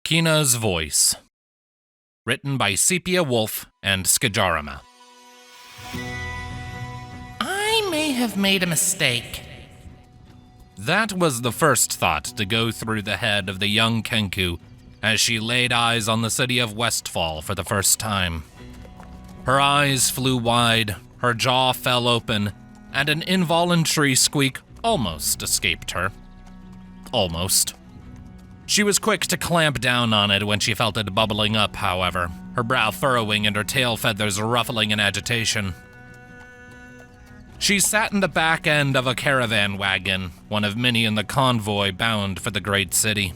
Kina's Voice. Written by Sepia Wolf and Skijaramaz. I may have made a mistake. That was the first thought to go through the head of the young Kenku as she laid eyes on the city of Westfall for the first time. Her eyes flew wide, her jaw fell open, and an involuntary squeak almost escaped her. Almost. She was quick to clamp down on it when she felt it bubbling up, however, her brow furrowing and her tail feathers ruffling in agitation. She sat in the back end of a caravan wagon, one of many in the convoy bound for the great city.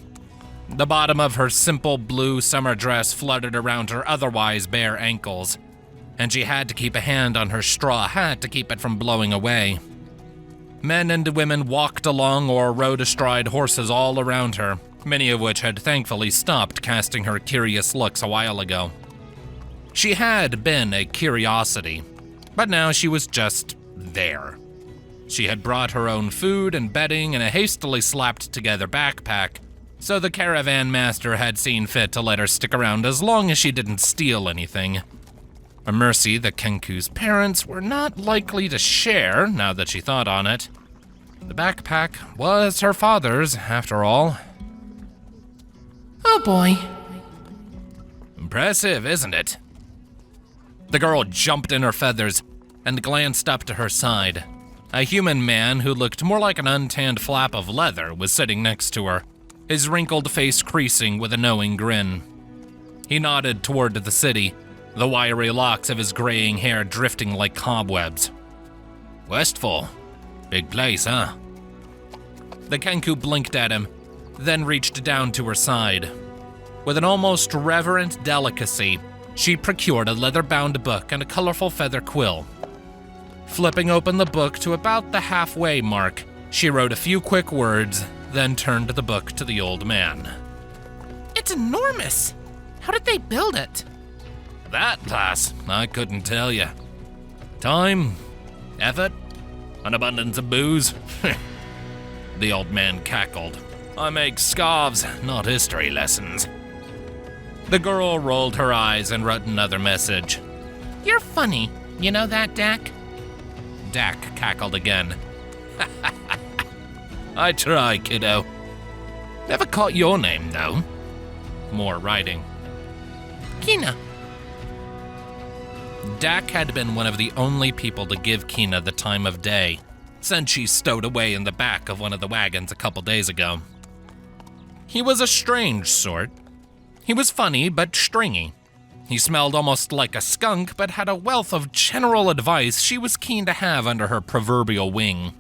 The bottom of her simple blue summer dress fluttered around her otherwise bare ankles, and she had to keep a hand on her straw hat to keep it from blowing away. Men and women walked along or rode astride horses all around her, many of which had thankfully stopped casting her curious looks a while ago. She had been a curiosity, but now she was just there. She had brought her own food and bedding in a hastily slapped together backpack, so the caravan master had seen fit to let her stick around as long as she didn't steal anything. A mercy that Kenku's parents were not likely to share, now that she thought on it. The backpack was her father's, after all. Oh boy. Impressive, isn't it? The girl jumped in her feathers and glanced up to her side. A human man who looked more like an untanned flap of leather was sitting next to her, his wrinkled face creasing with a knowing grin. He nodded toward the city, the wiry locks of his graying hair drifting like cobwebs. Westfall. Big place, huh? The Kenku blinked at him, then reached down to her side. With an almost reverent delicacy, she procured a leather-bound book and a colorful feather quill. Flipping open the book to about the halfway mark, she wrote a few quick words, then turned the book to the old man. It's enormous. How did they build it? That, lass, I couldn't tell you. Time, effort, an abundance of booze. The old man cackled. I make scarves, not history lessons. The girl rolled her eyes and wrote another message. You're funny. You know that, Dak? Dak cackled again. I try, kiddo. Never caught your name, though. More writing. Kina. Dak had been one of the only people to give Kina the time of day, since she stowed away in the back of one of the wagons a couple days ago. He was a strange sort. He was funny but stringy. He smelled almost like a skunk, but had a wealth of general advice she was keen to have under her proverbial wing.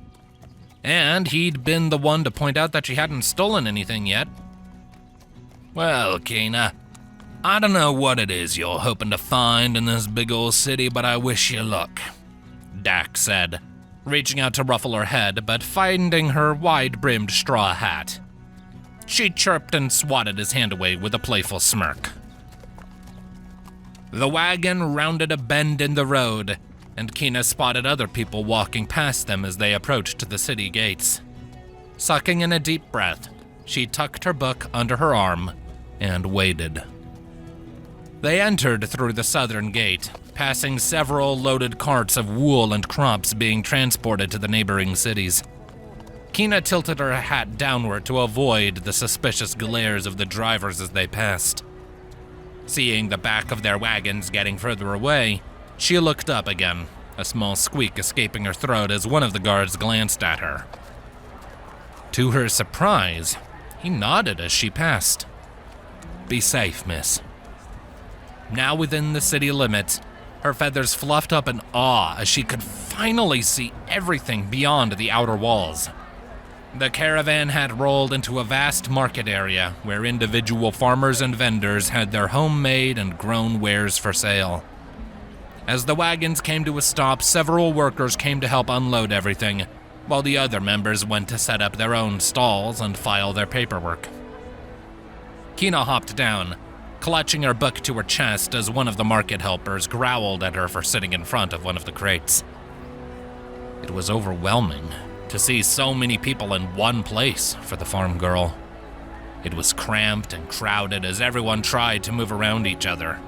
And he'd been the one to point out that she hadn't stolen anything yet. Well, Kina, I don't know what it is you're hoping to find in this big old city, but I wish you luck, Dak said, reaching out to ruffle her head, but finding her wide-brimmed straw hat. She chirped and swatted his hand away with a playful smirk. The wagon rounded a bend in the road, and Kina spotted other people walking past them as they approached the city gates. Sucking in a deep breath, she tucked her book under her arm and waited. They entered through the southern gate, passing several loaded carts of wool and crops being transported to the neighboring cities. Kina tilted her hat downward to avoid the suspicious glares of the drivers as they passed. Seeing the back of their wagons getting further away, she looked up again, a small squeak escaping her throat as one of the guards glanced at her. To her surprise, he nodded as she passed. Be safe, miss. Now within the city limits, her feathers fluffed up in awe as she could finally see everything beyond the outer walls. The caravan had rolled into a vast market area where individual farmers and vendors had their homemade and grown wares for sale. As the wagons came to a stop, several workers came to help unload everything, while the other members went to set up their own stalls and file their paperwork. Kina hopped down, clutching her book to her chest as one of the market helpers growled at her for sitting in front of one of the crates. It was overwhelming to see so many people in one place for the farm girl. It was cramped and crowded as everyone tried to move around each other.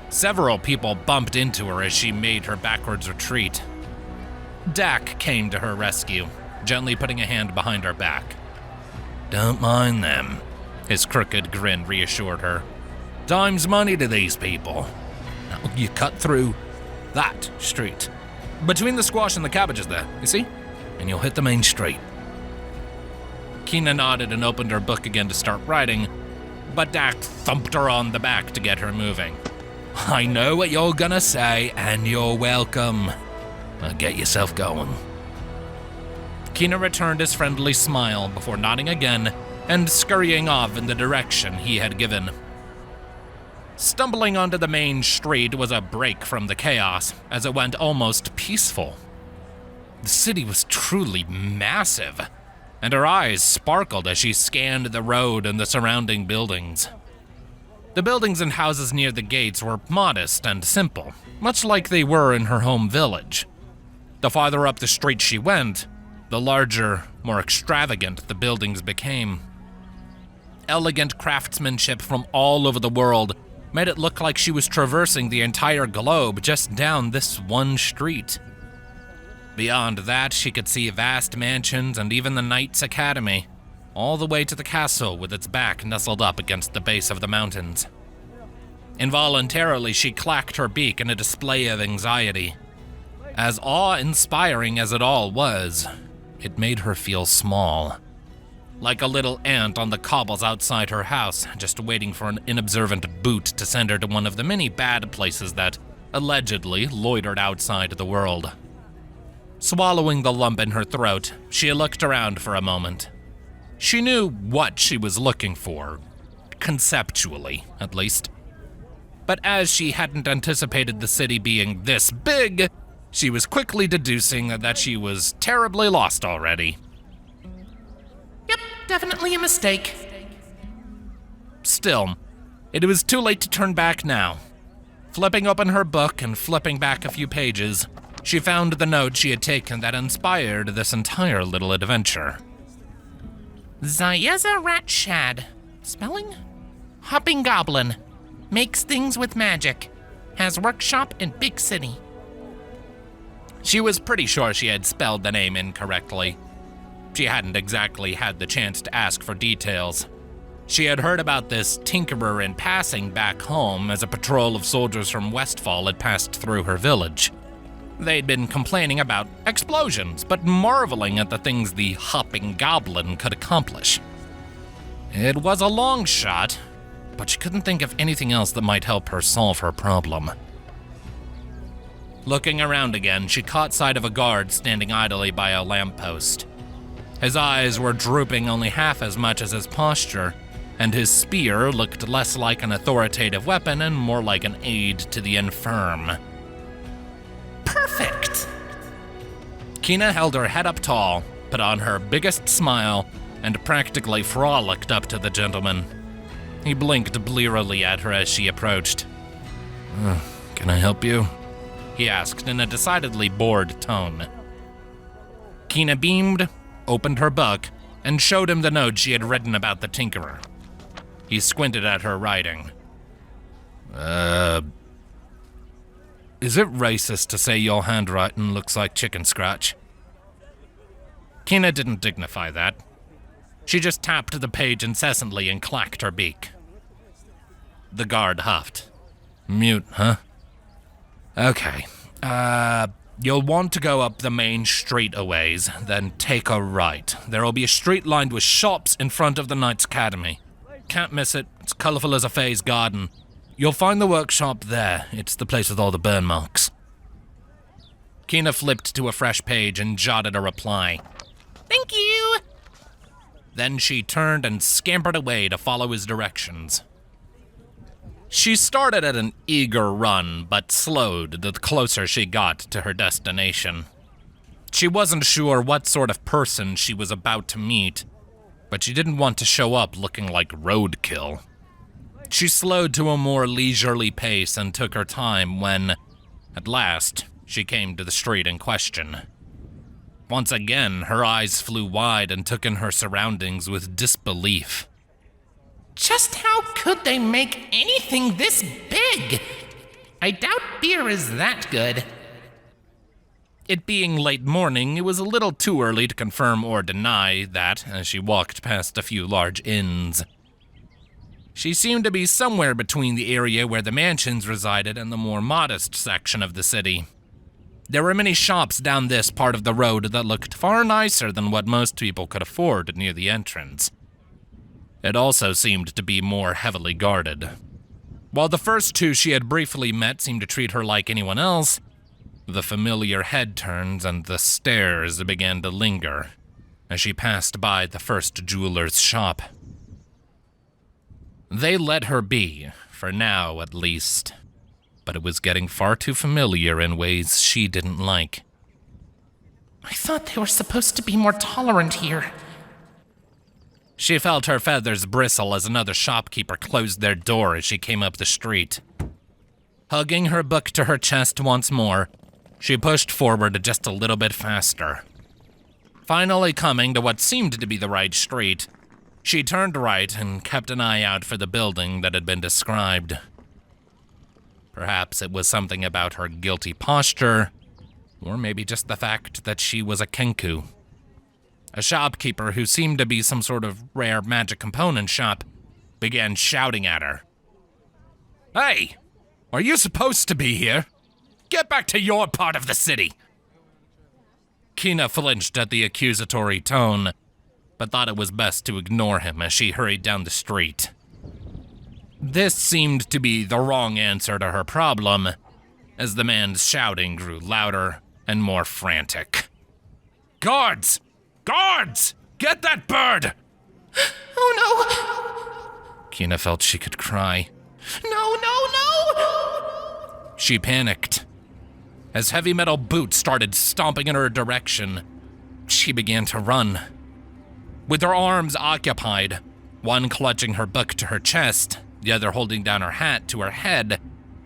Several people bumped into her as she made her backwards retreat. Dak came to her rescue, gently putting a hand behind her back. "Don't mind them," his crooked grin reassured her. "Time's money to these people. Now, you cut through that street. Between the squash and the cabbages there, you see? And you'll hit the main street." Kina nodded and opened her book again to start writing, but Dak thumped her on the back to get her moving. "I know what you're gonna say, and you're welcome. Now get yourself going." Kina returned his friendly smile before nodding again and scurrying off in the direction he had given. Stumbling onto the main street was a break from the chaos, as it went almost peaceful. The city was truly massive, and her eyes sparkled as she scanned the road and the surrounding buildings. The buildings and houses near the gates were modest and simple, much like they were in her home village. The farther up the street she went, the larger, more extravagant the buildings became. Elegant craftsmanship from all over the world made it look like she was traversing the entire globe just down this one street. Beyond that, she could see vast mansions and even the Knights' Academy, all the way to the castle with its back nestled up against the base of the mountains. Involuntarily, she clacked her beak in a display of anxiety. As awe-inspiring as it all was, it made her feel small. Like a little ant on the cobbles outside her house, just waiting for an inobservant boot to send her to one of the many bad places that allegedly loitered outside the world. Swallowing the lump in her throat, she looked around for a moment. She knew what she was looking for, conceptually, at least. But as she hadn't anticipated the city being this big, she was quickly deducing that she was terribly lost already. Yep, definitely a mistake. Still, it was too late to turn back now. Flipping open her book and flipping back a few pages, she found the note she had taken that inspired this entire little adventure. Zayeza Ratshad. Spelling? Hopping Goblin. Makes things with magic. Has workshop in big city. She was pretty sure she had spelled the name incorrectly. She hadn't exactly had the chance to ask for details. She had heard about this tinkerer in passing back home as a patrol of soldiers from Westfall had passed through her village. They'd been complaining about explosions, but marveling at the things the Hopping Goblin could accomplish. It was a long shot, but she couldn't think of anything else that might help her solve her problem. Looking around again, she caught sight of a guard standing idly by a lamppost. His eyes were drooping only half as much as his posture, and his spear looked less like an authoritative weapon and more like an aid to the infirm. Perfect! Kina held her head up tall, put on her biggest smile, and practically frolicked up to the gentleman. He blinked blearily at her as she approached. "Can I help you?" he asked in a decidedly bored tone. Kina beamed, opened her book, and showed him the note she had written about the tinkerer. He squinted at her writing. Is it racist to say your handwriting looks like chicken scratch?" Kina didn't dignify that. She just tapped the page incessantly and clacked her beak. The guard huffed. "Mute, huh? Okay. You'll want to go up the main street a ways, then take a right. There'll be a street lined with shops in front of the Knights' Academy. Can't miss it. It's colorful as a Fae's garden. You'll find the workshop there. It's the place with all the burn marks." Kina flipped to a fresh page and jotted a reply. Thank you! Then she turned and scampered away to follow his directions. She started at an eager run, but slowed the closer she got to her destination. She wasn't sure what sort of person she was about to meet, but she didn't want to show up looking like roadkill. She slowed to a more leisurely pace and took her time when, at last, she came to the street in question. Once again, her eyes flew wide and took in her surroundings with disbelief. Just how could they make anything this big? I doubt beer is that good. It being late morning, it was a little too early to confirm or deny that as she walked past a few large inns. She seemed to be somewhere between the area where the mansions resided and the more modest section of the city. There were many shops down this part of the road that looked far nicer than what most people could afford near the entrance. It also seemed to be more heavily guarded. While the first two she had briefly met seemed to treat her like anyone else, the familiar head turns and the stares began to linger as she passed by the first jeweler's shop. They let her be, for now at least, but it was getting far too familiar in ways she didn't like. I thought they were supposed to be more tolerant here. She felt her feathers bristle as another shopkeeper closed their door as she came up the street. Hugging her book to her chest once more, she pushed forward just a little bit faster. Finally coming to what seemed to be the right street, she turned right and kept an eye out for the building that had been described. Perhaps it was something about her guilty posture, or maybe just the fact that she was a Kenku. A shopkeeper who seemed to be some sort of rare magic component shop began shouting at her. "Hey, are you supposed to be here? Get back to your part of the city." Kina flinched at the accusatory tone, but thought it was best to ignore him as she hurried down the street. This seemed to be the wrong answer to her problem, as the man's shouting grew louder and more frantic. "Guards! Guards! Get that bird!" Oh no! Kina felt she could cry. No, no, no! She panicked. As heavy metal boots started stomping in her direction, she began to run. With her arms occupied, one clutching her book to her chest, the other holding down her hat to her head,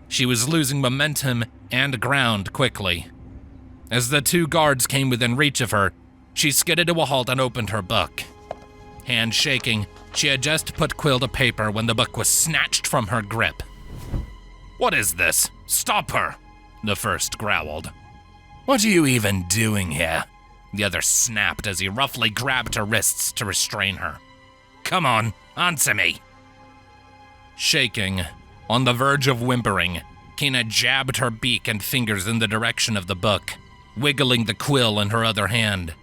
she was losing momentum and ground quickly. As the two guards came within reach of her, she skidded to a halt and opened her book. Hand shaking, she had just put quill to paper when the book was snatched from her grip. "What is this? Stop her!" the first growled. "What are you even doing here?" the other snapped as he roughly grabbed her wrists to restrain her. "Come on, answer me." Shaking, on the verge of whimpering, Kina jabbed her beak and fingers in the direction of the book, wiggling the quill in her other hand.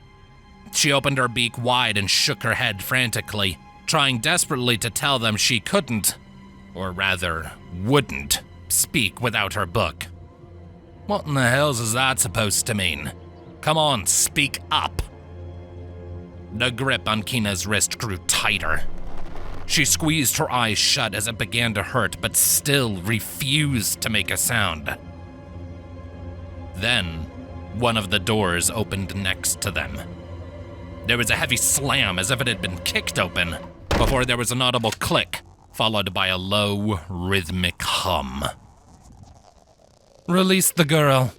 She opened her beak wide and shook her head frantically, trying desperately to tell them she couldn't, or rather, wouldn't, speak without her book. What in the hell's is that supposed to mean? Come on, speak up. The grip on Kina's wrist grew tighter. She squeezed her eyes shut as it began to hurt, but still refused to make a sound. Then, one of the doors opened next to them. There was a heavy slam as if it had been kicked open, before there was an audible click, followed by a low, rhythmic hum. "Release the girl,"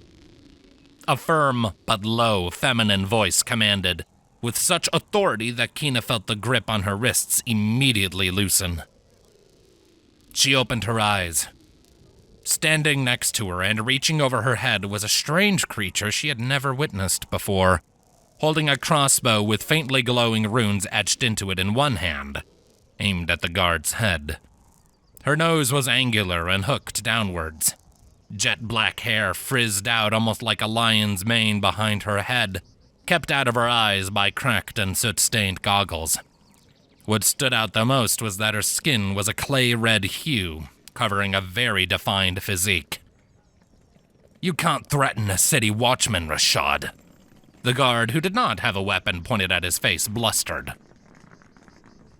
a firm but low feminine voice commanded, with such authority that Kina felt the grip on her wrists immediately loosen. She opened her eyes. Standing next to her and reaching over her head was a strange creature she had never witnessed before, holding a crossbow with faintly glowing runes etched into it in one hand, aimed at the guard's head. Her nose was angular and hooked downwards. Jet black hair frizzed out almost like a lion's mane behind her head, kept out of her eyes by cracked and soot-stained goggles. What stood out the most was that her skin was a clay-red hue, covering a very defined physique. "You can't threaten a city watchman, Rashad," the guard, who did not have a weapon pointed at his face, blustered.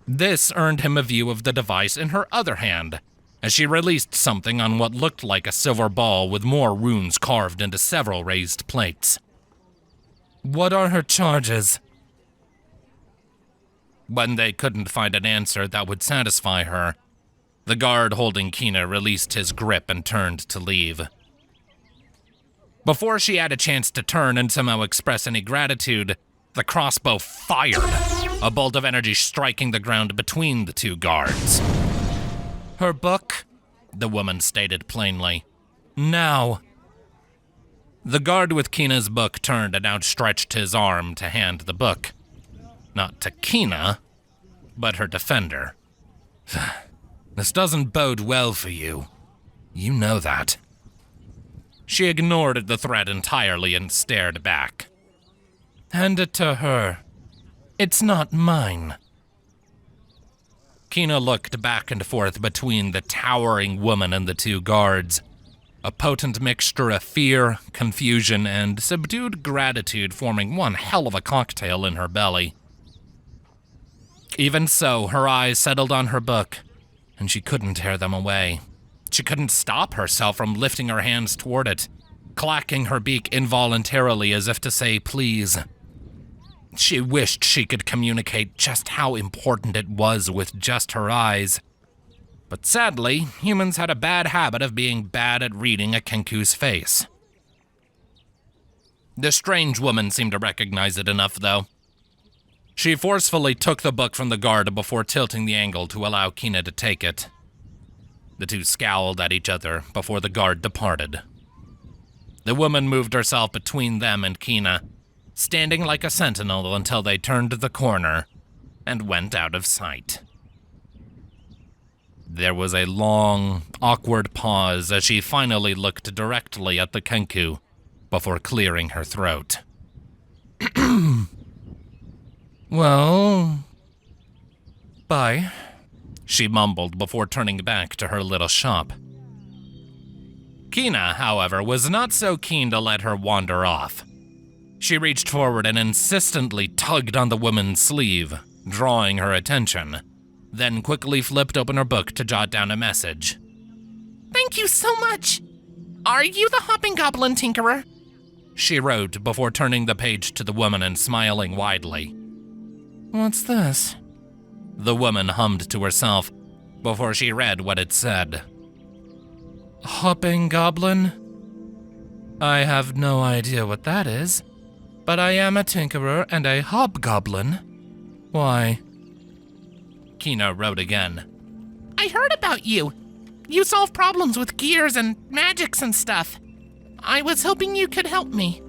This earned him a view of the device in her other hand, as she released something on what looked like a silver ball with more runes carved into several raised plates. "What are her charges?" When they couldn't find an answer that would satisfy her, the guard holding Kina released his grip and turned to leave. Before she had a chance to turn and somehow express any gratitude, the crossbow fired, a bolt of energy striking the ground between the two guards. Her book, the woman stated plainly. Now. The guard with Kina's book turned and outstretched his arm to hand the book. Not to Kina, but her defender. This doesn't bode well for you. You know that. She ignored the threat entirely and stared back. Hand it to her. It's not mine. Kina looked back and forth between the towering woman and the two guards, a potent mixture of fear, confusion, and subdued gratitude forming one hell of a cocktail in her belly. Even so, her eyes settled on her book, and she couldn't tear them away. She couldn't stop herself from lifting her hands toward it, clacking her beak involuntarily as if to say please. She wished she could communicate just how important it was with just her eyes. But sadly, humans had a bad habit of being bad at reading a Kenku's face. The strange woman seemed to recognize it enough, though. She forcefully took the book from the guard before tilting the angle to allow Kina to take it. The two scowled at each other before the guard departed. The woman moved herself between them and Kina, standing like a sentinel until they turned the corner and went out of sight. There was a long, awkward pause as she finally looked directly at the Kenku before clearing her throat. Well, bye, she mumbled before turning back to her little shop. Kina, however, was not so keen to let her wander off. She reached forward and insistently tugged on the woman's sleeve, drawing her attention, then quickly flipped open her book to jot down a message. Thank you so much. Are you the Hopping Goblin Tinkerer? She wrote before turning the page to the woman and smiling widely. What's this? The woman hummed to herself before she read what it said. Hopping Goblin? I have no idea what that is, but I am a tinkerer and a hobgoblin. Why? Kina wrote again. I heard about you. You solve problems with gears and magics and stuff. I was hoping you could help me.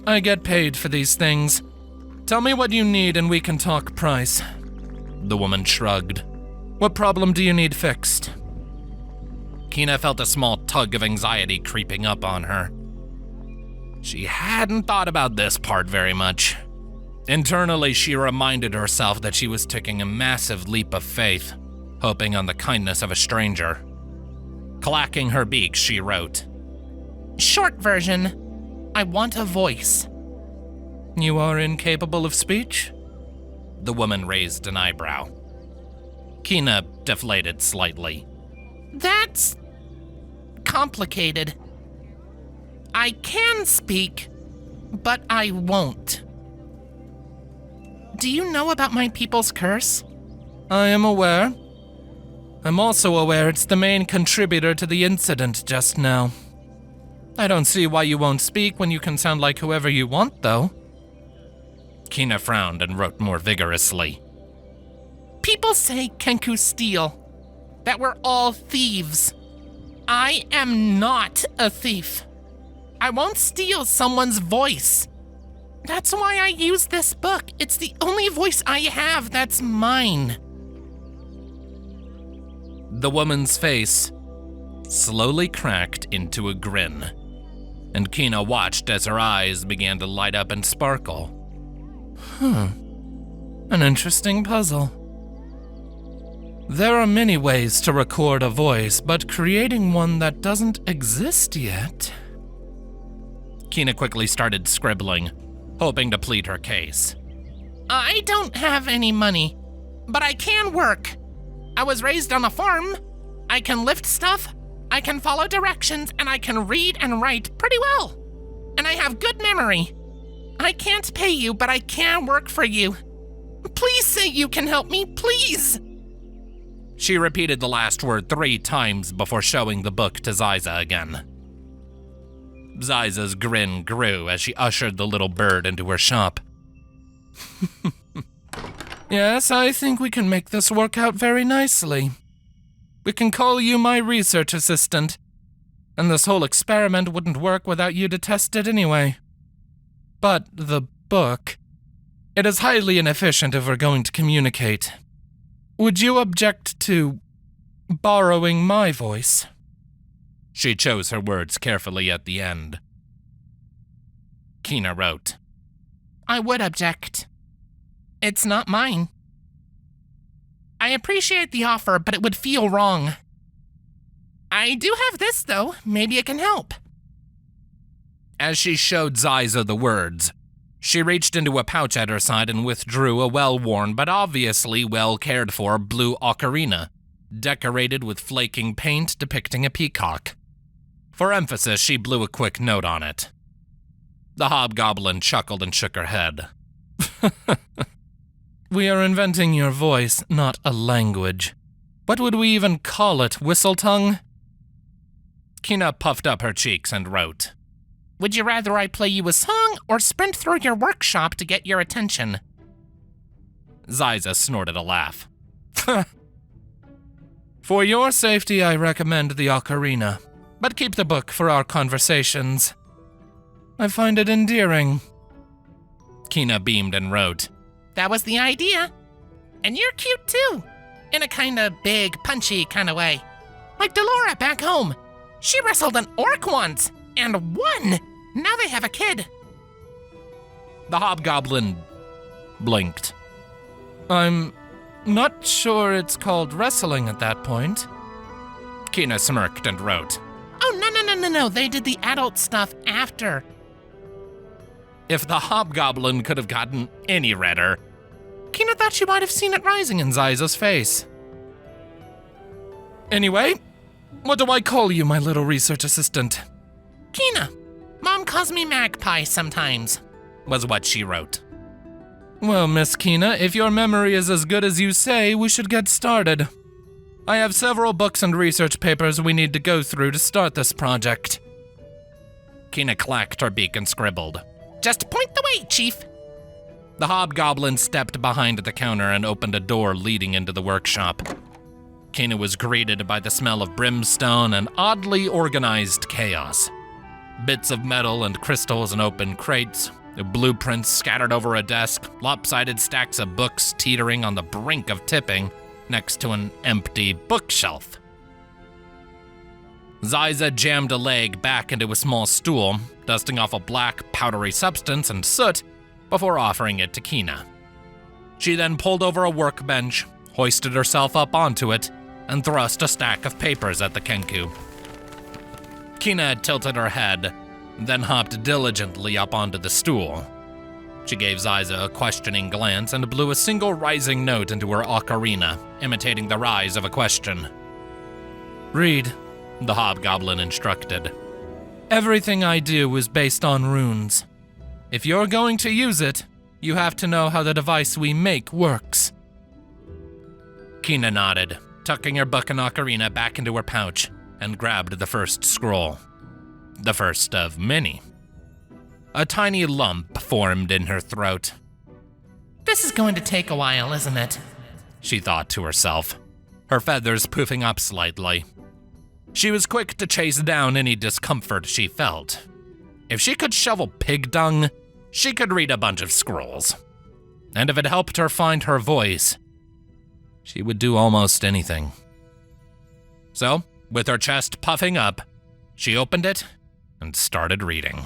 I get paid for these things. Tell me what you need and we can talk price. The woman shrugged. What problem do you need fixed? Kina felt a small tug of anxiety creeping up on her. She hadn't thought about this part very much. Internally, she reminded herself that she was taking a massive leap of faith, hoping on the kindness of a stranger. Clacking her beak, she wrote, Short version, I want a voice. You are incapable of speech? The woman raised an eyebrow. Kina deflated slightly. That's complicated. I can speak, but I won't. Do you know about my people's curse? I am aware. I'm also aware it's the main contributor to the incident just now. I don't see why you won't speak when you can sound like whoever you want, though. Kina frowned and wrote more vigorously. People say Kenku steal, that we're all thieves. I am not a thief. I won't steal someone's voice. That's why I use this book. It's the only voice I have that's mine. The woman's face slowly cracked into a grin, and Kina watched as her eyes began to light up and sparkle. An interesting puzzle. There are many ways to record a voice, but creating one that doesn't exist yet. Kina quickly started scribbling, hoping to plead her case. I don't have any money, but I can work. I was raised on a farm. I can lift stuff, I can follow directions, and I can read and write pretty well. And I have good memory. I can't pay you, but I can work for you. Please say you can help me, please. She repeated the last word 3 times before showing the book to Ziza again. Ziza's grin grew as she ushered the little bird into her shop. Yes, I think we can make this work out very nicely. We can call you my research assistant. And this whole experiment wouldn't work without you to test it anyway. But the book... It is highly inefficient if we're going to communicate. Would you object to borrowing my voice? She chose her words carefully at the end. Kina wrote, I would object. It's not mine. I appreciate the offer, but it would feel wrong. I do have this, though. Maybe it can help. As she showed Ziza the words, she reached into a pouch at her side and withdrew a well-worn but obviously well-cared-for blue ocarina, decorated with flaking paint depicting a peacock. For emphasis, she blew a quick note on it. The hobgoblin chuckled and shook her head. We are inventing your voice, not a language. What would we even call it, whistle-tongue? Kina puffed up her cheeks and wrote, Would you rather I play you a song or sprint through your workshop to get your attention? Ziza snorted a laugh. For your safety, I recommend the ocarina, but keep the book for our conversations. I find it endearing. Kina beamed and wrote, That was the idea. And you're cute too. In a kinda big, punchy kinda way. Like Delora back home. She wrestled an orc once and won. Now they have a kid. The hobgoblin blinked. I'm not sure it's called wrestling at that point. Kina smirked and wrote, Oh, no. They did the adult stuff after. If the hobgoblin could have gotten any redder, Kina thought she might have seen it rising in Ziza's face. Anyway, what do I call you, my little research assistant? Kina. Mom calls me Magpie sometimes, was what she wrote. Well, Miss Kina, if your memory is as good as you say, we should get started. I have several books and research papers we need to go through to start this project. Kina clacked her beak and scribbled, Just point the way, Chief. The hobgoblin stepped behind the counter and opened a door leading into the workshop. Kina was greeted by the smell of brimstone and oddly organized chaos. Bits of metal and crystals in open crates, blueprints scattered over a desk, lopsided stacks of books teetering on the brink of tipping next to an empty bookshelf. Ziza jammed a leg back into a small stool, dusting off a black, powdery substance and soot before offering it to Kina. She then pulled over a workbench, hoisted herself up onto it, and thrust a stack of papers at the Kenku. Kina tilted her head, then hopped diligently up onto the stool. She gave Ziza a questioning glance and blew a single rising note into her ocarina, imitating the rise of a question. Read, the hobgoblin instructed. Everything I do is based on runes. If you're going to use it, you have to know how the device we make works. Kina nodded, tucking her book and ocarina back into her pouch, and grabbed the first scroll. The first of many. A tiny lump formed in her throat. This is going to take a while, isn't it? She thought to herself, her feathers poofing up slightly. She was quick to chase down any discomfort she felt. If she could shovel pig dung, she could read a bunch of scrolls. And if it helped her find her voice, she would do almost anything. So, with her chest puffing up, she opened it and started reading.